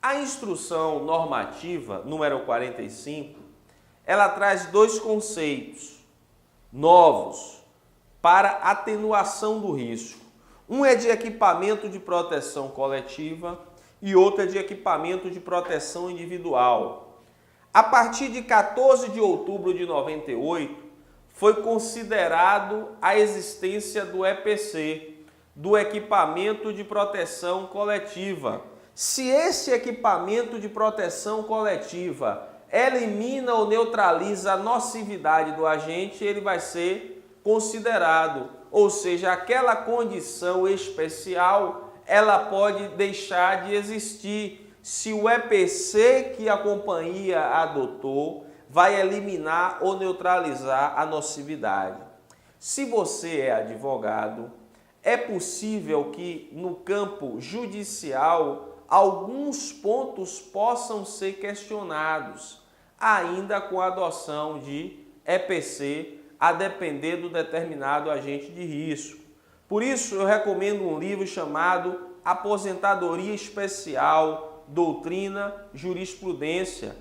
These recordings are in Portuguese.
A instrução normativa número 45, ela traz dois conceitos novos para atenuação do risco. Um é de equipamento de proteção coletiva e outro é de equipamento de proteção individual. A partir de 14 de outubro de 98, foi considerado a existência do EPC, do equipamento de proteção coletiva. Se esse equipamento de proteção coletiva elimina ou neutraliza a nocividade do agente, ele vai ser considerado, ou seja, aquela condição especial, ela pode deixar de existir se o EPC que a companhia adotou vai eliminar ou neutralizar a nocividade. Se você é advogado, é possível que no campo judicial alguns pontos possam ser questionados, ainda com a adoção de EPC, a depender do determinado agente de risco. Por isso, eu recomendo um livro chamado Aposentadoria Especial, Doutrina, Jurisprudência,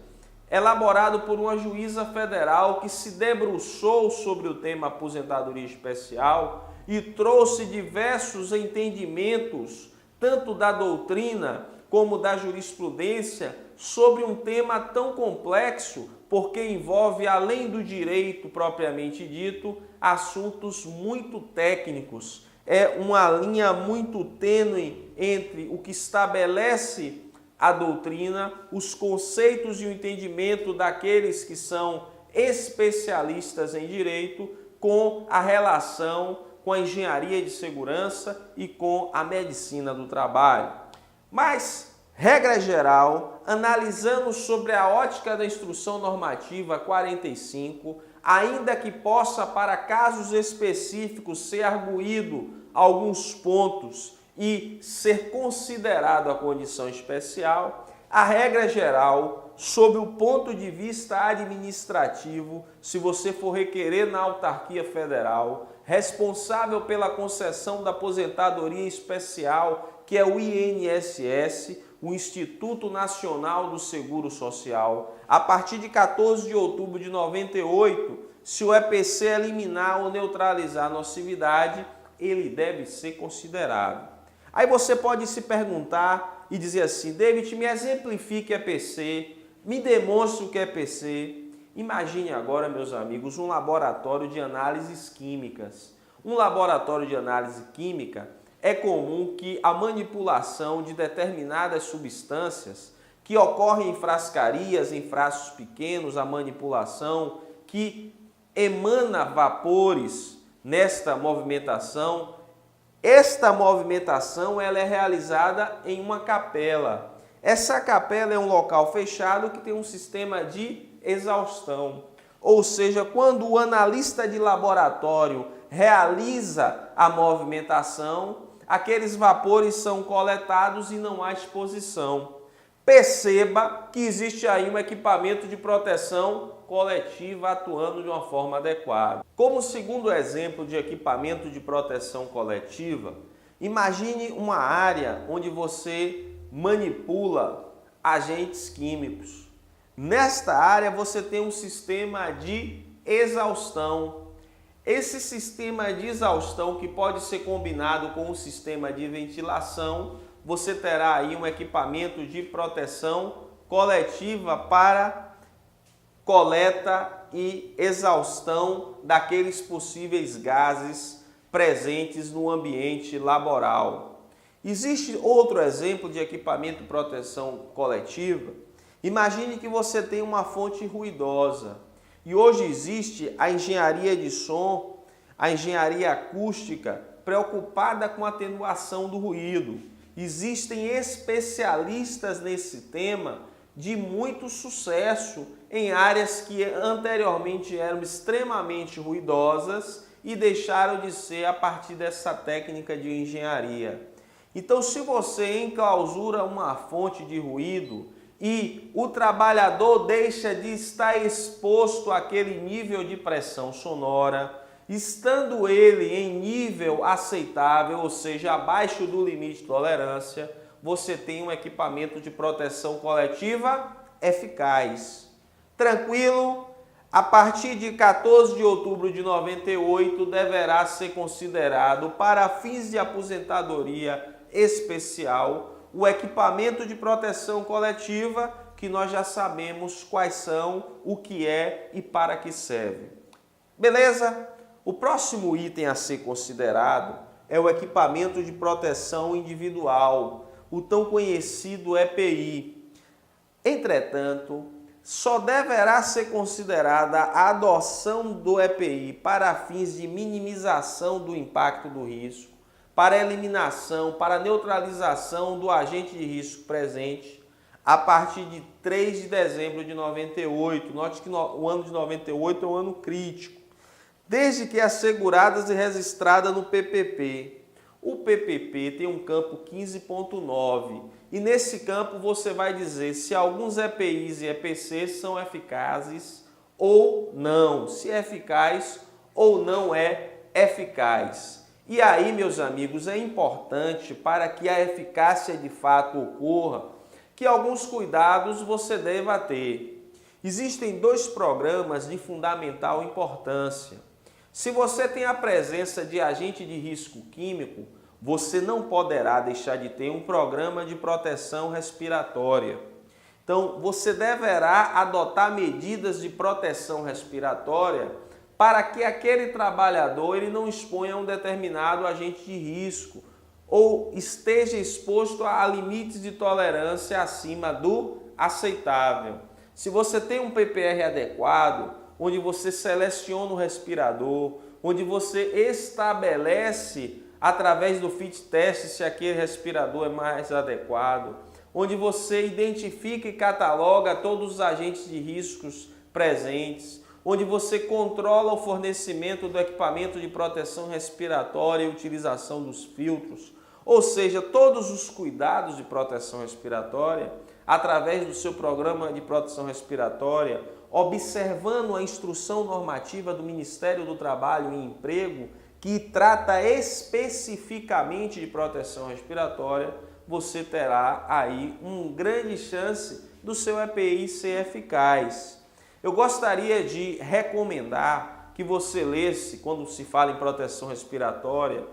elaborado por uma juíza federal que se debruçou sobre o tema aposentadoria especial e trouxe diversos entendimentos, tanto da doutrina como da jurisprudência, sobre um tema tão complexo, porque envolve, além do direito propriamente dito, assuntos muito técnicos. É uma linha muito tênue entre o que estabelece a doutrina, os conceitos e o entendimento daqueles que são especialistas em direito, com a relação com a engenharia de segurança e com a medicina do trabalho. Mas, regra geral, analisando sobre a ótica da instrução normativa 45, ainda que possa para casos específicos ser arguído alguns pontos e ser considerado a condição especial, a regra geral, sob o ponto de vista administrativo, se você for requerer na autarquia federal, responsável pela concessão da aposentadoria especial, que é o INSS, o Instituto Nacional do Seguro Social, a partir de 14 de outubro de 98, se o EPC eliminar ou neutralizar a nocividade, ele deve ser considerado. Aí você pode se perguntar e dizer assim: David, me exemplifique EPC, me demonstre o que é EPC. Imagine agora, meus amigos, um laboratório de análises químicas. Um laboratório de análise química é comum que a manipulação de determinadas substâncias que ocorrem em frascarias, em frascos pequenos, a manipulação que emana vapores nesta movimentação. Esta movimentação ela é realizada em uma capela. Essa capela é um local fechado que tem um sistema de exaustão. Ou seja, quando o analista de laboratório realiza a movimentação, aqueles vapores são coletados e não há exposição. Perceba que existe aí um equipamento de proteção coletiva atuando de uma forma adequada. Como segundo exemplo de equipamento de proteção coletiva, imagine uma área onde você manipula agentes químicos. Nesta área você tem um sistema de exaustão. Esse sistema de exaustão, que pode ser combinado com um sistema de ventilação, você terá aí um equipamento de proteção coletiva para coleta e exaustão daqueles possíveis gases presentes no ambiente laboral. Existe outro exemplo de equipamento de proteção coletiva. Imagine que você tem uma fonte ruidosa e hoje existe a engenharia de som, a engenharia acústica preocupada com a atenuação do ruído. Existem especialistas nesse tema de muito sucesso em áreas que anteriormente eram extremamente ruidosas e deixaram de ser a partir dessa técnica de engenharia. Então, se você enclausura uma fonte de ruído e o trabalhador deixa de estar exposto àquele nível de pressão sonora, estando ele em nível aceitável, ou seja, abaixo do limite de tolerância, você tem um equipamento de proteção coletiva eficaz. Tranquilo? A partir de 14 de outubro de 98, deverá ser considerado, para fins de aposentadoria especial, o equipamento de proteção coletiva, que nós já sabemos quais são, o que é e para que serve. Beleza? O próximo item a ser considerado é o equipamento de proteção individual, o tão conhecido EPI. Entretanto, só deverá ser considerada a adoção do EPI para fins de minimização do impacto do risco, para eliminação, para neutralização do agente de risco presente, a partir de 3 de dezembro de 98. Note que o ano de 98 é um ano crítico. Desde que asseguradas e registradas no PPP. O PPP tem um campo 15.9 e nesse campo você vai dizer se alguns EPIs e EPCs são eficazes ou não, se é eficaz ou não é eficaz. E aí, meus amigos, é importante, para que a eficácia de fato ocorra, que alguns cuidados você deva ter. Existem 2 programas de fundamental importância. Se você tem a presença de agente de risco químico, você não poderá deixar de ter um programa de proteção respiratória. Então, você deverá adotar medidas de proteção respiratória para que aquele trabalhador ele não exponha a um determinado agente de risco ou esteja exposto a limites de tolerância acima do aceitável. Se você tem um PPR adequado, onde você seleciona o respirador, onde você estabelece através do fit test se aquele respirador é mais adequado, onde você identifica e cataloga todos os agentes de riscos presentes, onde você controla o fornecimento do equipamento de proteção respiratória e utilização dos filtros, ou seja, todos os cuidados de proteção respiratória, através do seu programa de proteção respiratória, observando a instrução normativa do Ministério do Trabalho e Emprego, que trata especificamente de proteção respiratória, você terá aí uma grande chance do seu EPI ser eficaz. Eu gostaria de recomendar que você lesse, quando se fala em proteção respiratória,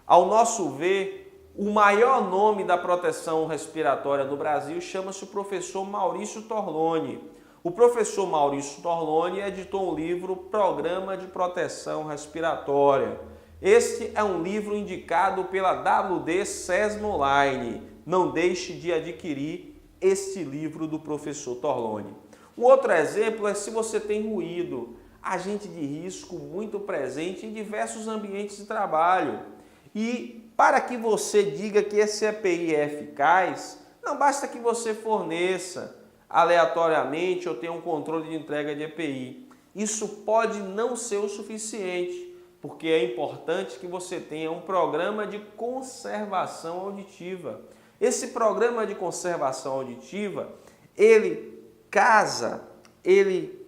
ao nosso ver, o maior nome da proteção respiratória no Brasil chama-se o professor Maurício Torloni. O professor Maurício Torloni editou um livro, Programa de Proteção Respiratória. Este é um livro indicado pela WD SESMA Online. Não deixe de adquirir este livro do professor Torloni. Um outro exemplo é se você tem ruído, agente de risco muito presente em diversos ambientes de trabalho. E para que você diga que esse EPI é eficaz, não basta que você forneça aleatoriamente ou tenha um controle de entrega de EPI. Isso pode não ser o suficiente, porque é importante que você tenha um programa de conservação auditiva. Esse programa de conservação auditiva, ele casa, ele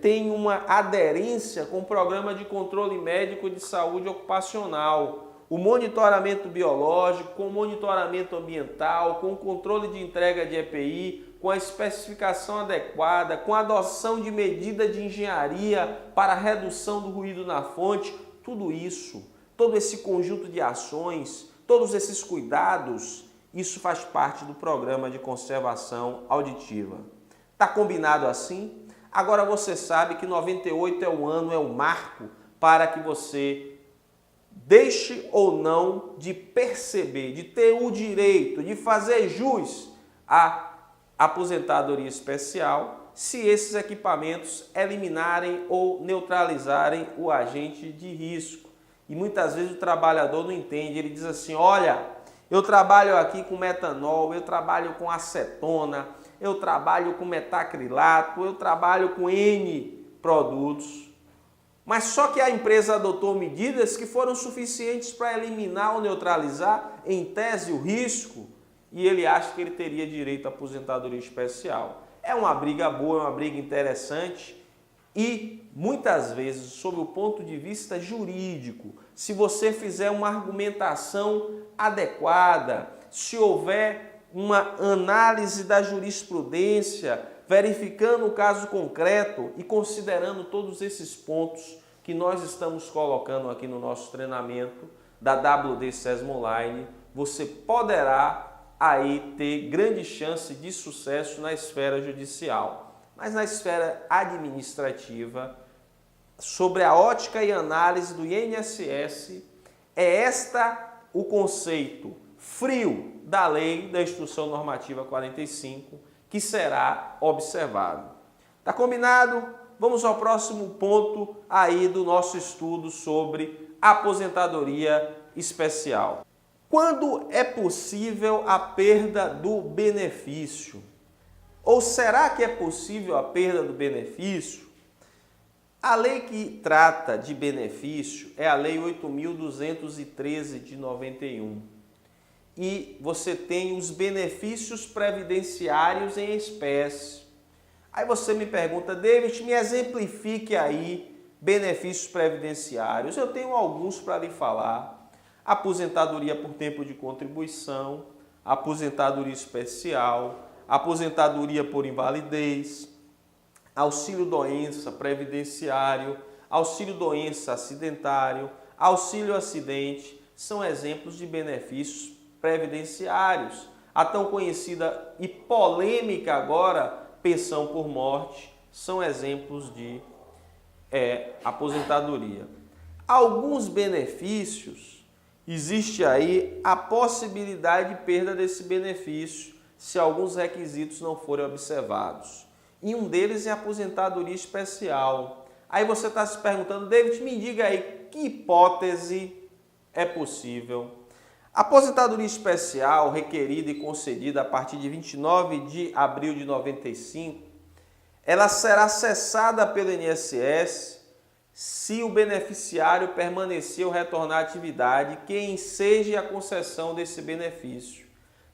tem uma aderência com o programa de controle médico de saúde ocupacional, o monitoramento biológico, com o monitoramento ambiental, com o controle de entrega de EPI, com a especificação adequada, com a adoção de medida de engenharia para a redução do ruído na fonte, tudo isso, todo esse conjunto de ações, todos esses cuidados, isso faz parte do programa de conservação auditiva. Tá combinado assim? Agora você sabe que 98 é o ano, é o marco para que você deixe ou não de perceber, de ter o direito de fazer jus à aposentadoria especial, se esses equipamentos eliminarem ou neutralizarem o agente de risco. E muitas vezes o trabalhador não entende, ele diz assim, olha, eu trabalho aqui com metanol, eu trabalho com acetona, eu trabalho com metacrilato, eu trabalho com N produtos. Mas só que a empresa adotou medidas que foram suficientes para eliminar ou neutralizar, em tese, o risco, e ele acha que ele teria direito à aposentadoria especial. É uma briga boa, é uma briga interessante e, muitas vezes, sob o ponto de vista jurídico, se você fizer uma argumentação adequada, se houver uma análise da jurisprudência, verificando o caso concreto e considerando todos esses pontos que nós estamos colocando aqui no nosso treinamento da WD SESMA Online, você poderá aí ter grande chance de sucesso na esfera judicial. Mas na esfera administrativa, sobre a ótica e análise do INSS, é esta o conceito frio da lei da Instrução Normativa 45 que será observado. Tá combinado? Vamos ao próximo ponto aí do nosso estudo sobre aposentadoria especial. Quando é possível a perda do benefício? Ou será que é possível a perda do benefício? A lei que trata de benefício é a Lei 8.213 de 91. E você tem os benefícios previdenciários em espécie. Aí você me pergunta, David, me exemplifique aí benefícios previdenciários. Eu tenho alguns para lhe falar. Aposentadoria por tempo de contribuição, aposentadoria especial, aposentadoria por invalidez, auxílio-doença previdenciário, auxílio-doença acidentário, auxílio-acidente, são exemplos de benefícios previdenciários. A tão conhecida e polêmica agora, pensão por morte, são exemplos de aposentadoria. Alguns benefícios, existe aí a possibilidade de perda desse benefício se alguns requisitos não forem observados. E um deles é a aposentadoria especial. Aí você está se perguntando, David, me diga aí, que hipótese é possível? A aposentadoria especial, requerida e concedida a partir de 29 de abril de 95, ela será cessada pelo INSS se o beneficiário permanecer ou retornar à atividade que enseje a concessão desse benefício,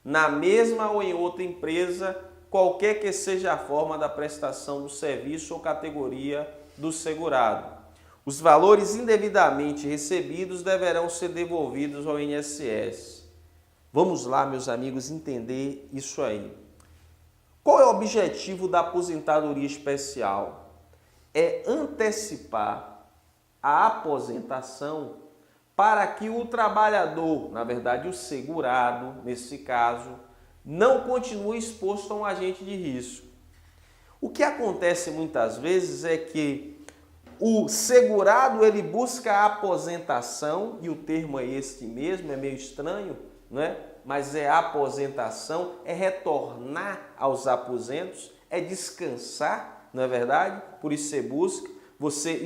na mesma ou em outra empresa, qualquer que seja a forma da prestação do serviço ou categoria do segurado. Os valores indevidamente recebidos deverão ser devolvidos ao INSS. Vamos lá, meus amigos, entender isso aí. Qual é o objetivo da aposentadoria especial? É antecipar a aposentação para que o trabalhador, na verdade o segurado, nesse caso, não continue exposto a um agente de risco. O que acontece muitas vezes é que o segurado ele busca a aposentação, e o termo é este mesmo, é meio estranho, não é? Mas é aposentação, é retornar aos aposentos, é descansar, não é verdade? Por isso você busca, você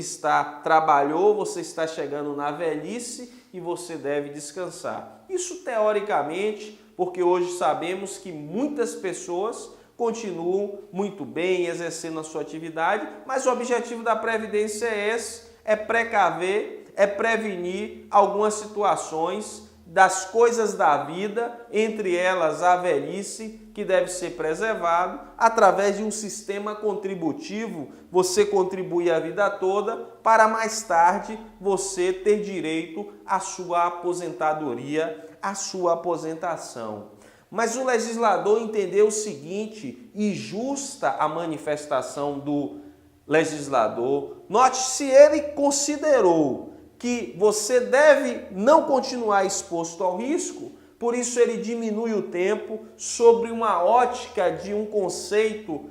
trabalhou, você está chegando na velhice e você deve descansar. Isso teoricamente, porque hoje sabemos que muitas pessoas continuam muito bem exercendo a sua atividade, mas o objetivo da Previdência é esse, é precaver, é prevenir algumas situações das coisas da vida, entre elas a velhice, que deve ser preservado através de um sistema contributivo. Você contribui a vida toda para mais tarde você ter direito à sua aposentadoria, à sua aposentação. Mas o legislador entendeu o seguinte, e justa a manifestação do legislador, note se ele considerou que você deve não continuar exposto ao risco, por isso ele diminui o tempo sobre uma ótica de um conceito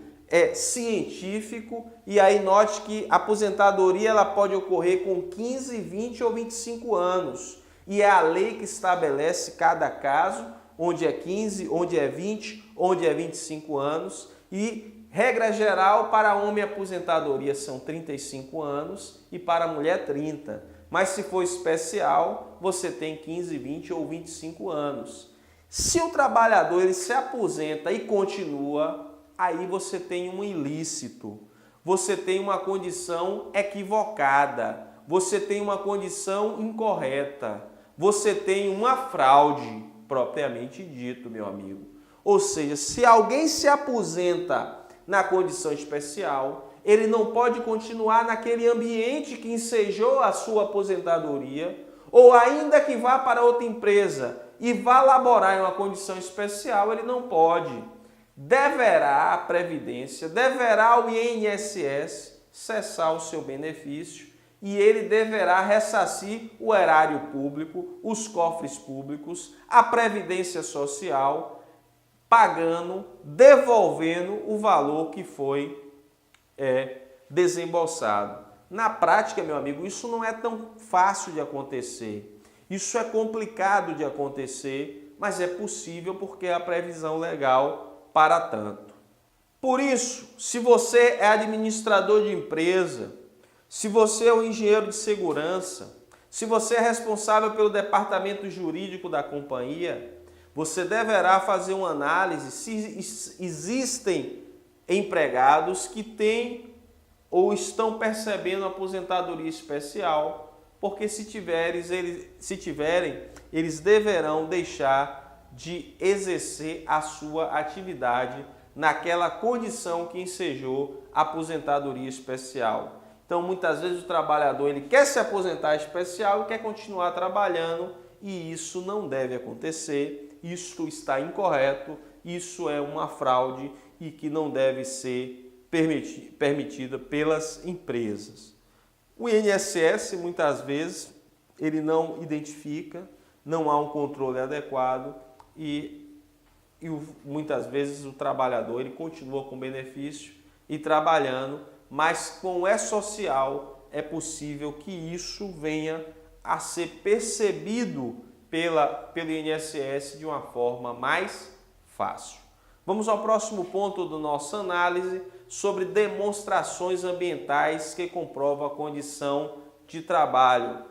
científico, e aí note que a aposentadoria ela pode ocorrer com 15, 20 ou 25 anos, e é a lei que estabelece cada caso, onde é 15, onde é 20, onde é 25 anos, e regra geral para homem a aposentadoria são 35 anos e para mulher 30. Mas se for especial, você tem 15, 20 ou 25 anos. Se o trabalhador ele se aposenta e continua, aí você tem um ilícito, você tem uma condição equivocada, você tem uma condição incorreta, você tem uma fraude, propriamente dito, meu amigo. Ou seja, se alguém se aposenta na condição especial, ele não pode continuar naquele ambiente que ensejou a sua aposentadoria, ou ainda que vá para outra empresa e vá laborar em uma condição especial, ele não pode. Deverá a Previdência, deverá o INSS cessar o seu benefício e ele deverá ressarcir o erário público, os cofres públicos, a Previdência Social, pagando, devolvendo o valor que foi desembolsado. Na prática, meu amigo, isso não é tão fácil de acontecer. Isso é complicado de acontecer, mas é possível porque é a previsão legal para tanto. Por isso, se você é administrador de empresa, se você é um engenheiro de segurança, se você é responsável pelo departamento jurídico da companhia, você deverá fazer uma análise se existem empregados que têm ou estão percebendo aposentadoria especial, porque se tiverem, eles deverão deixar de exercer a sua atividade naquela condição que ensejou aposentadoria especial. Então, muitas vezes o trabalhador ele quer se aposentar especial e quer continuar trabalhando, e isso não deve acontecer, isso está incorreto, isso é uma fraude e que não deve ser permitida pelas empresas. O INSS, muitas vezes, ele não identifica, não há um controle adequado e muitas vezes o trabalhador ele continua com benefício e trabalhando, mas com o E-Social é possível que isso venha a ser percebido pelo INSS de uma forma mais fácil. Vamos ao próximo ponto da nossa análise sobre demonstrações ambientais que comprovam a condição de trabalho.